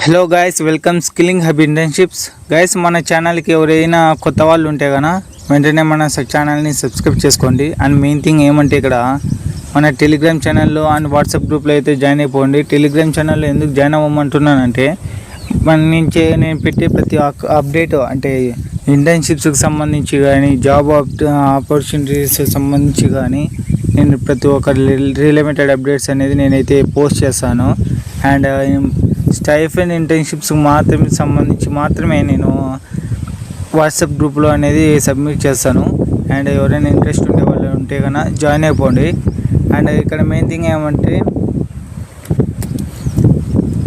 Hello guys, welcome skilling hub internships. Guys, మన ఛానల్కి ఎవరైనా కొత్త వాళ్ళు ఉంటే కనుక వెంటనే మన ఛానల్ని సబ్స్క్రైబ్ చేసుకోండి. అండ్ మెయిన్ థింగ్ ఏమంటే ఇక్కడ మన టెలిగ్రామ్ ఛానల్లో అండ్ వాట్సాప్ గ్రూప్లో అయితే జాయిన్ అయిపోండి. టెలిగ్రామ్ ఛానల్లో ఎందుకు జాయిన్ అవ్వమంటున్నానంటే నేను పెట్టే ప్రతి అప్డేట్ అంటే ఇంటర్న్షిప్స్కి సంబంధించి కానీ జాబ్ ఆపర్చునిటీస్కి సంబంధించి కానీ నేను ప్రతి ఒక్క రిలేటెడ్ అప్డేట్స్ అనేది నేనైతే పోస్ట్ చేస్తాను. అండ్ స్టైఫండ్ ఇంటర్న్షిప్స్ మాత్రమే నేను వాట్సాప్ గ్రూప్లో అనేది సబ్మిట్ చేస్తాను. అండ్ ఎవరైనా ఇంట్రెస్ట్ ఉండే వాళ్ళు ఉంటే కనుక జాయిన్ అయిపోండి. అండ్ ఇక్కడ మెయిన్ థింగ్ ఏమంటే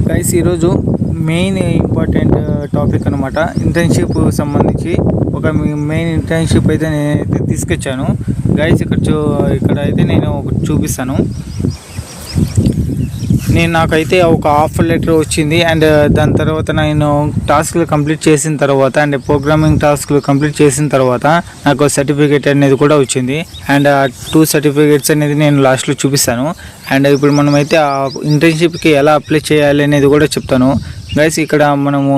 గైస్, ఈరోజు మెయిన్ ఇంపార్టెంట్ టాపిక్ అనమాట. ఇంటర్న్షిప్ సంబంధించి ఒక మెయిన్ ఇంటర్న్షిప్ అయితే నేనైతే తీసుకొచ్చాను గైస్. ఇక్కడ అయితే నేను ఒకటి చూపిస్తాను. నాకైతే ఒక ఆఫర్ లెటర్ వచ్చింది. అండ్ దాని తర్వాత నేను టాస్క్లు కంప్లీట్ చేసిన తర్వాత అండ్ ప్రోగ్రామింగ్ టాస్క్లు కంప్లీట్ చేసిన తర్వాత నాకు సర్టిఫికేట్ అనేది కూడా వచ్చింది. అండ్ ఆ 2 సర్టిఫికేట్స్ అనేది నేను లాస్ట్లో చూపిస్తాను. అండ్ ఇప్పుడు మనమైతే ఆ ఇంటర్న్షిప్కి ఎలా అప్లై చేయాలి అనేది కూడా చెప్తాను గైస్. ఇక్కడ మనము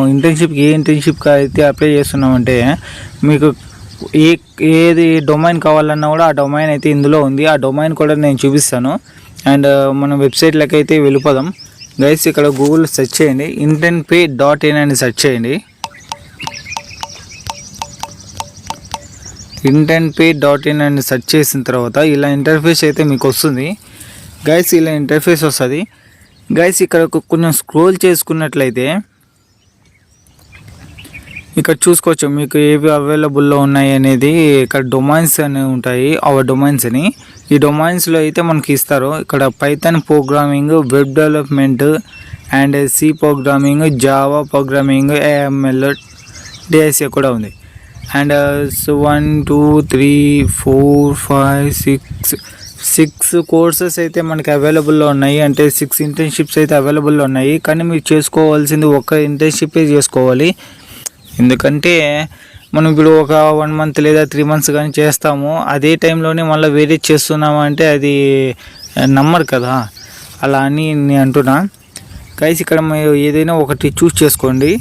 ఏ ఇంటర్న్షిప్కి అయితే అప్లై చేస్తున్నామంటే మీకు ఏది డొమైన్ కావాలన్నా కూడా ఆ డొమైన్ అయితే ఇందులో ఉంది. ఆ డొమైన్ కూడా నేను చూపిస్తాను. అండ్ మన వెబ్సైట్లోకి అయితే వెళ్ళిపోదాం గైస్. ఇక్కడ గూగుల్ సెర్చ్ చేయండి, internpay.in అని సెర్చ్ చేయండి. internpay.in అని సెర్చ్ చేసిన తర్వాత ఇలా ఇంటర్ఫేస్ అయితే మీకు వస్తుంది గైస్. ఇలా ఇంటర్ఫేస్ వస్తుంది గైస్. ఇక్కడ కొంచెం స్క్రోల్ చేసుకున్నట్లయితే ఇక్కడ చూసుకోవచ్చు మీకు ఏవి అవైలబుల్లో ఉన్నాయి అనేది. ఇక్కడ డొమైన్స్ అని ఉంటాయి, డొమైన్స్ అని. ఈ డొమైన్స్లో అయితే మనకి ఇస్తారు. ఇక్కడ Python programming, web development and C programming, Java programming, AML, DSA కూడా ఉంది. అండ్ 1 2 3 4 5 6 కోర్సెస్ అయితే మనకి అవైలబుల్లో ఉన్నాయి. అంటే 6 ఇంటర్న్షిప్స్ అయితే అవైలబుల్లో ఉన్నాయి. కానీ మీరు చేసుకోవాల్సింది ఒక ఇంటర్న్షిపే చేసుకోవాలి. ఎందుకంటే మనం ఇప్పుడు ఒక 1 మంత్ లేదా 3 మంత్స్ కానీ చేస్తాము, అదే టైంలోనే మళ్ళీ వేరే చేస్తున్నాము అంటే అది నమ్మరు కదా. అలా అని నేను అంటున్నా గైస్. ఇక్కడ మీరు ఏదైనా ఒకటి చూస్ చేసుకోండి.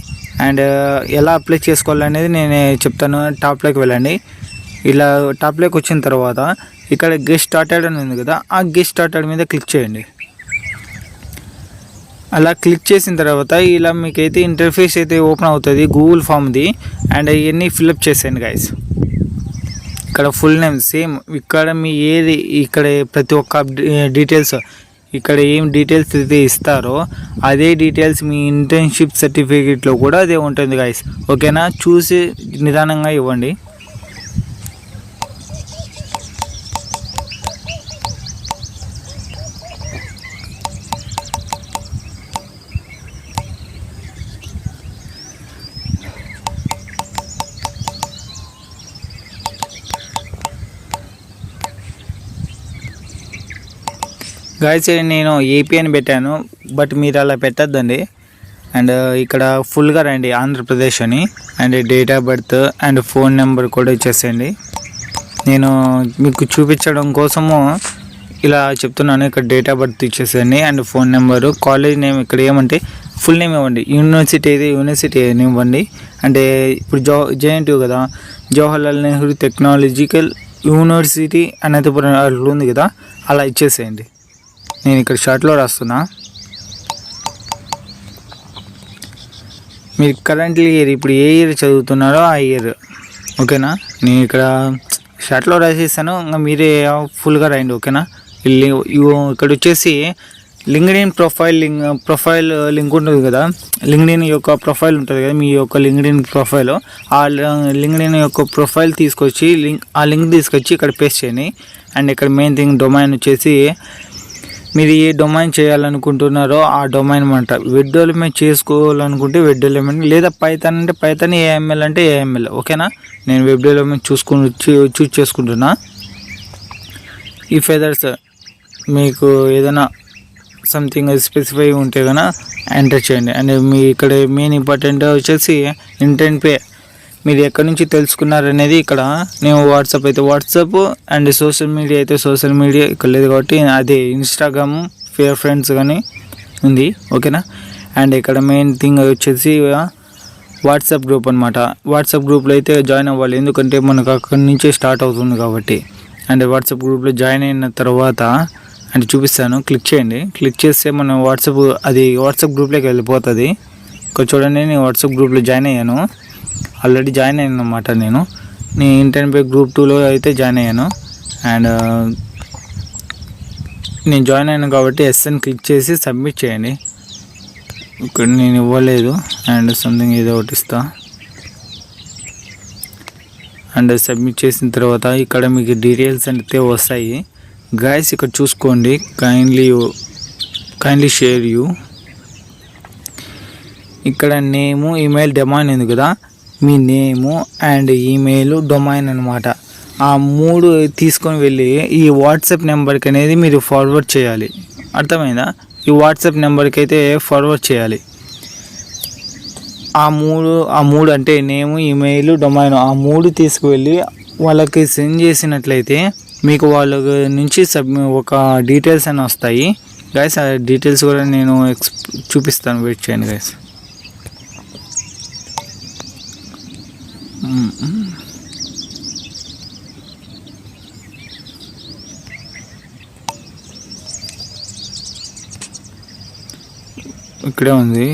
అండ్ ఎలా అప్లై చేసుకోవాలనేది నేను చెప్తాను. టాప్లోకి వెళ్ళండి. ఇలా టాప్లోకి వచ్చిన తర్వాత ఇక్కడ గెట్ స్టార్టెడ్ అని ఉంది కదా, ఆ గెట్ స్టార్టెడ్ మీద క్లిక్ చేయండి. అలా క్లిక్ చేసిన తర్వాత ఇలా మీకైతే ఇంటర్ఫేస్ అయితే ఓపెన్ అవుతుంది గూగుల్ ఫామ్ది. అండ్ ఇవన్నీ ఫిల్అప్ చేసేయండి గైస్. ఇక్కడ ఫుల్ నేమ్ సేమ్, ఇక్కడ మీ ఇక్కడ ప్రతి ఒక్క డీటెయిల్స్ ఇక్కడ ఏం డీటెయిల్స్ అయితే ఇస్తారో అదే డీటెయిల్స్ మీ ఇంటర్న్షిప్ సర్టిఫికేట్లో కూడా అదే ఉంటుంది గైస్. ఓకేనా, చూసి నిదానంగా ఇవ్వండి. గైస్, నేను ఏపీ అని పెట్టాను, బట్ మీరు అలా పెట్టద్దండి. అండ్ ఇక్కడ ఫుల్గా రండి ఆంధ్రప్రదేశ్ అని. And date of birth and phone number కూడా ఇచ్చేసేయండి. నేను మీకు చూపించడం కోసము ఇలా చెప్తున్నాను. ఇక్కడ డేట్ ఆఫ్ బర్త్ ఇచ్చేసేయండి and phone number. College name ఇక్కడ ఏమంటే ఫుల్ నేమ్ ఇవ్వండి. యూనివర్సిటీ నేమ్ ఇవ్వండి. అంటే ఇప్పుడు JNTU కదా, జవహర్లాల్ నెహ్రూ టెక్నాలజికల్ యూనివర్సిటీ అనంతపురం అట్లా ఉంది కదా, అలా ఇచ్చేసేయండి. నేను ఇక్కడ షార్ట్లో రాస్తున్నా. మీరు కరెంట్లీ ఇయర్ ఇప్పుడు ఏ ఇయర్ చదువుతున్నారో ఆ ఇయర్. ఓకేనా, నేను ఇక్కడ షార్ట్లో రాసేస్తాను, ఇంకా మీరే ఫుల్గా రాయండి. ఓకేనా, ఇక్కడ వచ్చేసి లింక్డ్ఇన్ ప్రొఫైల్ లింక్ ఉంటుంది కదా, లింక్డ్ఇన్ యొక్క ప్రొఫైల్ ఉంటుంది కదా, మీ యొక్క లింక్డ్ఇన్ ప్రొఫైల్. ఆ లింక్డ్ఇన్ యొక్క ప్రొఫైల్ తీసుకొచ్చి ఆ లింక్ తీసుకొచ్చి ఇక్కడ పేస్ట్ చేయండి. అండ్ ఇక్కడ మెయిన్ థింగ్ డొమైన్ వచ్చేసి మీరు ఏ డొమైన్ చేయాలనుకుంటున్నారో ఆ డొమైన్ అనమాట. వెబ్ డెవలప్మెంట్ చేసుకోవాలనుకుంటే వెబ్ డెవలప్మెంట్, లేదా పైథాన్ అంటే పైథాన్, AML అంటే AML. ఓకేనా, నేను వెబ్ డెవలప్మెంట్ చూస్ చేసుకుంటున్నా. ఈ ఫెదర్స్ మీకు ఏదైనా సంథింగ్ స్పెసిఫై ఉంటే కనుక ఎంటర్ చేయండి. అండ్ మీ ఇక్కడ మెయిన్ ఇంపార్టెంట్ వచ్చేసి ఇంటర్న్పే మీరు ఎక్కడి నుంచి తెలుసుకున్నారనేది ఇక్కడ. నేను వాట్సాప్ అండ్ సోషల్ మీడియా ఇక్కడ లేదు కాబట్టి అదే ఇన్స్టాగ్రామ్, ఫేర్ ఫ్రెండ్స్ కానీ ఉంది. ఓకేనా, అండ్ ఇక్కడ మెయిన్ థింగ్ వచ్చేసి వాట్సాప్ గ్రూప్ అనమాట. వాట్సాప్ గ్రూప్లో అయితే జాయిన్ అవ్వాలి, ఎందుకంటే మనకు అక్కడి నుంచే స్టార్ట్ అవుతుంది కాబట్టి. అండ్ వాట్సాప్ గ్రూప్లో జాయిన్ అయిన తర్వాత అంటే చూపిస్తాను, క్లిక్ చేయండి. క్లిక్ చేస్తే మనం వాట్సాప్ గ్రూప్లోకి వెళ్ళిపోతుంది. ఇక్కడ చూడండి, నేను వాట్సాప్ గ్రూప్లో జాయిన్ అయ్యాను, ఆల్రెడీ జాయిన్ అయ్యాను అనమాట. నేను ఇంటర్న్పై గ్రూప్ 2లో అయితే జాయిన్ అయ్యాను. అండ్ నేను జాయిన్ అయ్యాను కాబట్టి ఎస్ఎన్ క్లిక్ చేసి సబ్మిట్ చేయండి. ఇక్కడ నేను ఇవ్వలేదు అండ్ సంథింగ్ ఏదో ఒకటి ఇస్తా. అండ్ సబ్మిట్ చేసిన తర్వాత ఇక్కడ మీకు డీటెయిల్స్ అయితే వస్తాయి గైస్. ఇక్కడ చూసుకోండి, కైండ్లీ షేర్ యూ. ఇక్కడ నేము, ఈమెయిల్, డొమైన్ ఉంది కదా, మీ నేము అండ్ ఈమెయిల్, డొమైన్ అనమాట. ఆ 3 తీసుకొని వెళ్ళి ఈ వాట్సాప్ నెంబర్కి అనేది మీరు ఫార్వర్డ్ చేయాలి. అర్థమైందా? ఈ వాట్సాప్ నెంబర్కి అయితే ఫార్వర్డ్ చేయాలి. ఆ మూడు అంటే నేము, ఈమెయిల్, డొమైన్, ఆ 3 తీసుకువెళ్ళి వాళ్ళకి సెండ్ చేసినట్లయితే మీకు వాళ్ళ నుంచి ఒక డీటెయిల్స్ అని వస్తాయి గైస్. ఆ డీటెయిల్స్ కూడా నేను చూపిస్తాను, వెయిట్ చేయండి గైస్. ఇక్కడే ఉంది,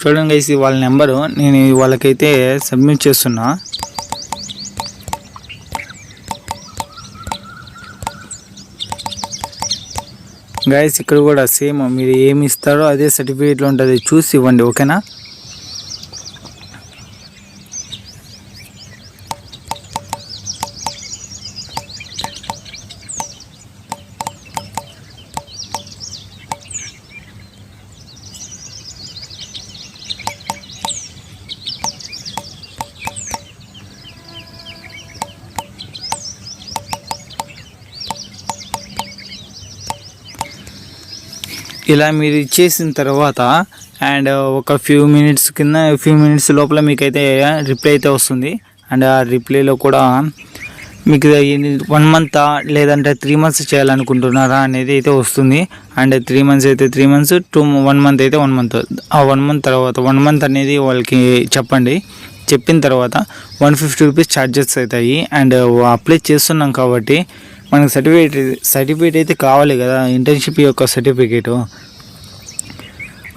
చూడండి గైస్. వాళ్ళ నెంబరు నేను వాళ్ళకైతే సబ్మిట్ చేస్తున్నా. గైస్ ఇక్కడ కూడా సేమ్ మీరు ఏమి ఇస్తారో అదే సర్టిఫికేట్లో ఉంటుంది, చూసి ఇవ్వండి, ఓకేనా? ఇలా మీరు ఇచ్చేసిన తర్వాత అండ్ ఒక ఫ్యూ మినిట్స్ లోపల మీకైతే రిప్లై అయితే వస్తుంది. అండ్ ఆ రిప్లైలో కూడా మీకు 1 మంత్ లేదంటే 3 మంత్స్ చేయాలనుకుంటున్నారా అనేది అయితే వస్తుంది. అండ్ 3 మంత్స్ అయితే 3 మంత్స్, 1 మంత్ అయితే 1 మంత్. ఆ 1 మంత్ తర్వాత 1 మంత్ అనేది వాళ్ళకి చెప్పండి. చెప్పిన తర్వాత 150 రూపీస్ ఛార్జెస్ అవుతాయి. అండ్ అప్లై చేస్తున్నాం కాబట్టి మనకు సర్టిఫికేట్ అయితే కావాలి కదా, ఇంటర్న్షిప్ యొక్క సర్టిఫికేటు.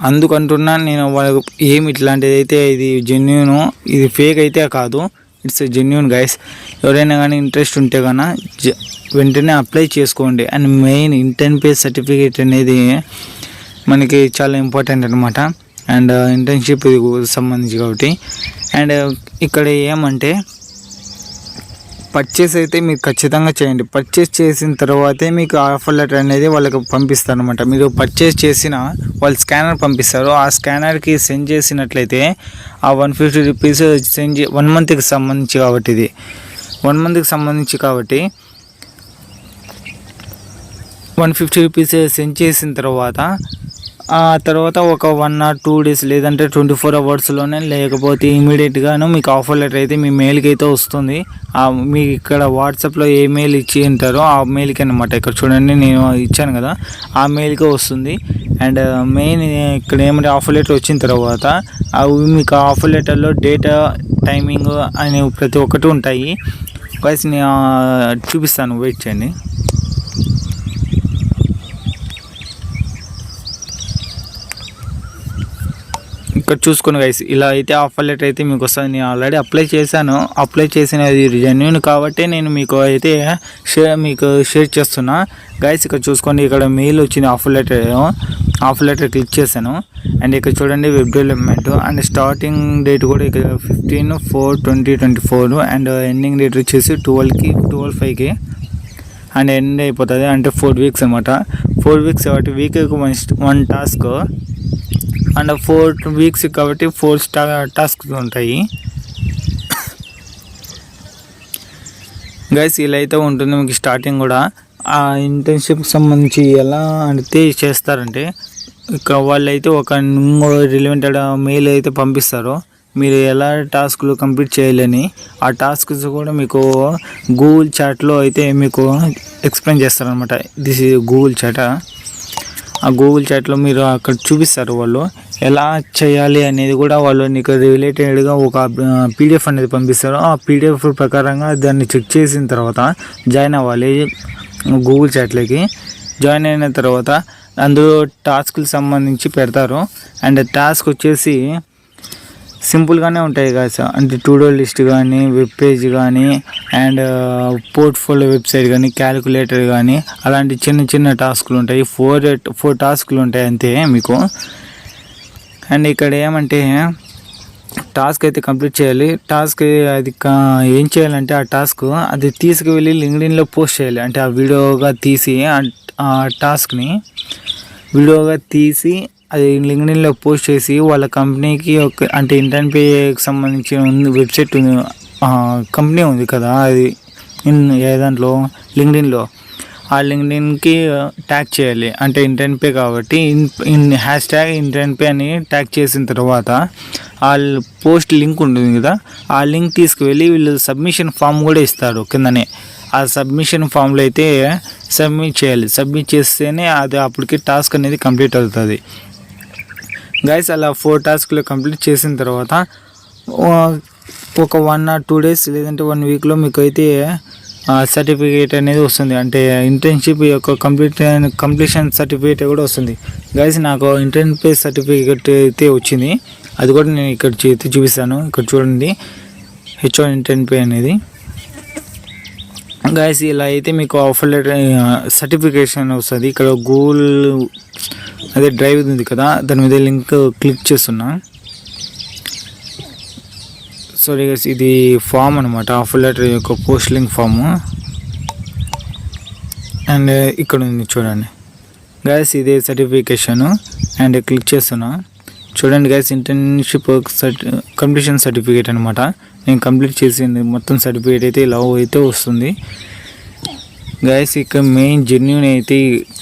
అందుకంటున్నా నేను వాళ్ళకు ఏమి ఇట్లాంటిది అయితే ఇది జెన్యూన్, ఇది ఫేక్ అయితే కాదు, ఇట్స్ జెన్యూన్ గైస్. ఎవరైనా కానీ ఇంట్రెస్ట్ ఉంటే కన్నా వెంటనే అప్లై చేసుకోండి. అండ్ మెయిన్ ఇంటర్న్షిప్ సర్టిఫికేట్ అనేది మనకి చాలా ఇంపార్టెంట్ అనమాట. అండ్ ఇంటర్న్షిప్ సంబంధించి కాబట్టి. అండ్ ఇక్కడ ఏమంటే పర్చేస్ అయితే మీరు ఖచ్చితంగా చేయండి. పర్చేస్ చేసిన తర్వాతే మీకు ఆఫర్ లెటర్ అనేది వాళ్ళకి పంపిస్తారు అనమాట. మీరు పర్చేస్ చేసిన వాళ్ళు స్కానర్ పంపిస్తారు, ఆ స్కానర్కి సెండ్ చేసినట్లయితే ఆ 150 రూపీస్ 1 మంత్కి సంబంధించి కాబట్టి, ఇది 1 మంత్కి సంబంధించి కాబట్టి 150 రూపీస్ సెండ్ చేసిన తర్వాత ఆ తర్వాత ఒక 1 or 2 days లేదంటే 24 అవర్స్లోనే లేకపోతే ఇమీడియట్గాను మీకు ఆఫర్ లెటర్ అయితే మీ మెయిల్కి అయితే వస్తుంది. మీకు ఇక్కడ వాట్సాప్లో ఏ మెయిల్ ఇచ్చి ఉంటారో ఆ మెయిల్కి అనమాట. ఇక్కడ చూడండి, నేను ఇచ్చాను కదా, ఆ మెయిల్కే వస్తుంది. అండ్ మెయిన్ ఇక్కడ ఏమంటే ఆఫర్ లెటర్ వచ్చిన తర్వాత అవి మీకు ఆఫర్ లెటర్లో డేట్, టైమింగ్ అని ప్రతి ఒక్కటి ఉంటాయి. గైస్ నేను చూపిస్తాను, వెయిట్ చేయండి. ఇక్కడ చూసుకుని గైస్, ఇలా అయితే ఆఫర్ లెటర్ అయితే మీకు వస్తుంది. నేను ఆల్రెడీ అప్లై చేశాను, అప్లై చేసినది జెన్యూన్ కాబట్టి నేను మీకు అయితే షేర్ చేస్తున్నా గైస్. ఇక్కడ చూసుకోండి, ఇక్కడ మెయిల్ వచ్చింది ఆఫర్ లెటర్ క్లిక్ చేశాను. అండ్ ఇక్కడ చూడండి web development and starting date కూడా ఇక్కడ 15/4/2024 అండ్ ఎండింగ్ డేట్ వచ్చేసి 12/5 అండ్ ఎండ్ అయిపోతుంది. అంటే 4 weeks అనమాట. 4 weeks కాబట్టి వీక్కి 1 టాస్క్ అండ్ 4 weeks కాబట్టి 4 టాస్క్స్ ఉంటాయి గైస్. ఇలా అయితే ఉంటుంది మీకు స్టార్టింగ్ కూడా. ఆ ఇంటర్న్షిప్కి సంబంధించి ఎలా అంటే చేస్తారంటే ఇక వాళ్ళైతే ఒక రిలవెంటెడ్ మెయిల్ అయితే పంపిస్తారు, మీరు ఎలా టాస్క్లు కంప్లీట్ చేయాలని. ఆ టాస్క్స్ కూడా మీకు గూగుల్ చాట్లో అయితే మీకు ఎక్స్ప్లెయిన్ చేస్తారనమాట. This is Google chat. ఆ గూగుల్ చాట్లో మీరు అక్కడ చూపిస్తారు వాళ్ళు ఎలా చేయాలి అనేది కూడా వాళ్ళు నీకు రిలేటెడ్గా ఒక పీడిఎఫ్ అనేది పంపిస్తారు. ఆ పీడిఎఫ్ ప్రకారంగా దాన్ని చెక్ చేసిన తర్వాత జాయిన్ అవ్వాలి గూగుల్ చాట్లోకి. జాయిన్ అయిన తర్వాత అందులో టాస్క్కి సంబంధించి పెడతారు. అండ్ టాస్క్ వచ్చేసి సింపుల్గానే ఉంటాయి కదా, అంటే టు డూ లిస్ట్ కానీ, వెబ్ పేజ్ కానీ, అండ్ పోర్ట్ఫోలియో వెబ్సైట్ కానీ, క్యాలిక్యులేటర్ కానీ, అలాంటి చిన్న చిన్న టాస్క్లు ఉంటాయి. ఫోర్ టాస్క్లు ఉంటాయి అంతే మీకు. అండ్ ఇక్కడ ఏమంటే టాస్క్ అయితే కంప్లీట్ చేయాలి. టాస్క్ అది ఏం చేయాలంటే ఆ టాస్క్ అది తీసుకువెళ్ళి లింక్డ్ఇన్లో పోస్ట్ చేయాలి. అంటే ఆ వీడియోగా తీసి ఆ టాస్క్ని వీడియోగా తీసి అది లింక్డ్ఇన్లో పోస్ట్ చేసి వాళ్ళ కంపెనీకి అంటే ఇంటర్న్పేకి సంబంధించిన వెబ్సైట్ కంపెనీ ఉంది కదా, అది దాంట్లో లింక్డ్ఇన్లో ఆ లింక్డ్ఇన్కి ట్యాగ్ చేయాలి. అంటే ఇంటర్న్పే కాబట్టి హ్యాష్ ట్యాగ్ ఇంటర్న్పే అని ట్యాగ్ చేసిన తర్వాత ఆ పోస్ట్ లింక్ ఉంటుంది కదా, ఆ లింక్ తీసుకువెళ్ళి వీళ్ళు సబ్మిషన్ ఫామ్ కూడా ఇస్తారు కిందనే. ఆ సబ్మిషన్ ఫామ్లో అయితే సబ్మిట్ చేయాలి. సబ్మిట్ చేస్తేనే అది అప్పటికి టాస్క్ అనేది కంప్లీట్ అవుతుంది గైస్. అలా 4 టాస్క్లు కంప్లీట్ చేసిన తర్వాత ఒక 1 or 2 days లేదంటే 1 weekలో మీకు అయితే సర్టిఫికేట్ అనేది వస్తుంది. అంటే ఇంటర్న్షిప్ యొక్క కంప్లీషన్ సర్టిఫికేట్ కూడా వస్తుంది గైస్. నాకు ఇంటర్న్పే సర్టిఫికేట్ అయితే వచ్చింది. అది కూడా నేను ఇక్కడ చూపిస్తాను. ఇక్కడ చూడండి, H1 ఇంటర్న్పే అనేది. గైస్ ఇలా అయితే మీకు ఆఫర్ లెటర్ సర్టిఫికేషన్ వస్తుంది. ఇక్కడ గూగుల్ అదే డ్రైవ్ ఉంది కదా, దాని మీద లింక్ క్లిక్ చేస్తున్నా. సారీ గైస్, ఇది ఫామ్ అనమాట, ఆఫర్ లెటర్ యొక్క పోస్ట్ లింక్ ఫాము. అండ్ ఇక్కడ ఉంది చూడండి గైస్, ఇదే సర్టిఫికేషను. అండ్ క్లిక్ చేస్తున్నా. చూడండి గైస్, ఇంటర్న్షిప్ కంప్లీషన్ సర్టిఫికేట్ అనమాట. నేను కంప్లీట్ చేసింది మొత్తం సర్టిఫికేట్ అయితే ఇలా అయితే వస్తుంది గైస్. ఇక మెయిన్ జెన్యూన్ అయితే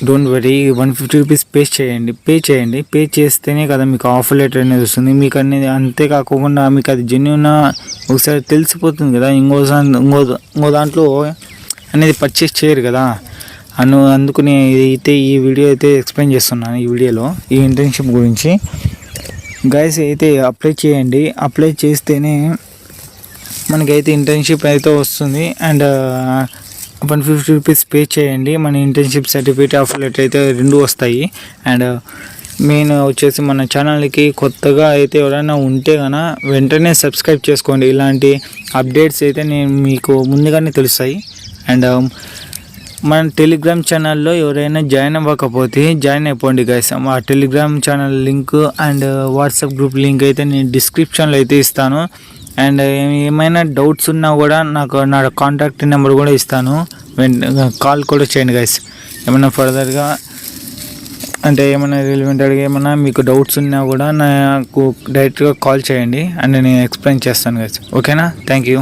డోంట్ వరీ, 150 రూపీస్ పే చేయండి. పే చేస్తేనే కదా మీకు ఆఫర్ లెటర్ అనేది వస్తుంది మీకు అనేది. అంతేకాకుండా మీకు అది జెన్యూన్ ఒకసారి తెలిసిపోతుంది కదా, ఇంకో దాంట్లో అనేది పర్చేస్ చేయరు కదా. అందుకు నేను అయితే ఈ వీడియో అయితే ఎక్స్ప్లెయిన్ చేస్తున్నాను ఈ వీడియోలో ఈ ఇంటర్న్షిప్ గురించి. గైస్ అయితే అప్లై చేయండి. అప్లై చేస్తేనే మనకైతే ఇంటర్న్షిప్ అయితే వస్తుంది. అండ్ 150 రూపీస్ పే చేయండి, మన ఇంటర్న్షిప్ సర్టిఫికేట్ ఆఫర్ లెటర్ అయితే 2 వస్తాయి. అండ్ మెయిన్ వచ్చేసి మన ఛానల్కి కొత్తగా అయితే ఎవరైనా ఉంటే కనుక వెంటనే సబ్స్క్రైబ్ చేసుకోండి. ఇలాంటి అప్డేట్స్ అయితే నేను మీకు ముందుగానే తెలుస్తాయి. అండ్ మన టెలిగ్రామ్ ఛానల్లో ఎవరైనా జాయిన్ అవ్వకపోతే జాయిన్ అయిపోండి గైస్. మా Telegram channel link and WhatsApp group link అయితే నేను డిస్క్రిప్షన్లో అయితే ఇస్తాను. అండ్ ఏమైనా డౌట్స్ ఉన్నా కూడా నాకు నా కాంటాక్ట్ నెంబర్ కూడా ఇస్తాను, కాల్ కూడా చేయండి గైస్. ఏమైనా ఫర్దర్గా అంటే ఏమైనా రిలవెంట్గా ఏమైనా మీకు డౌట్స్ ఉన్నా కూడా నాకు డైరెక్ట్గా కాల్ చేయండి అండ్ నేను ఎక్స్ప్లెయిన్ చేస్తాను గైస్. ఓకేనా? Thank you.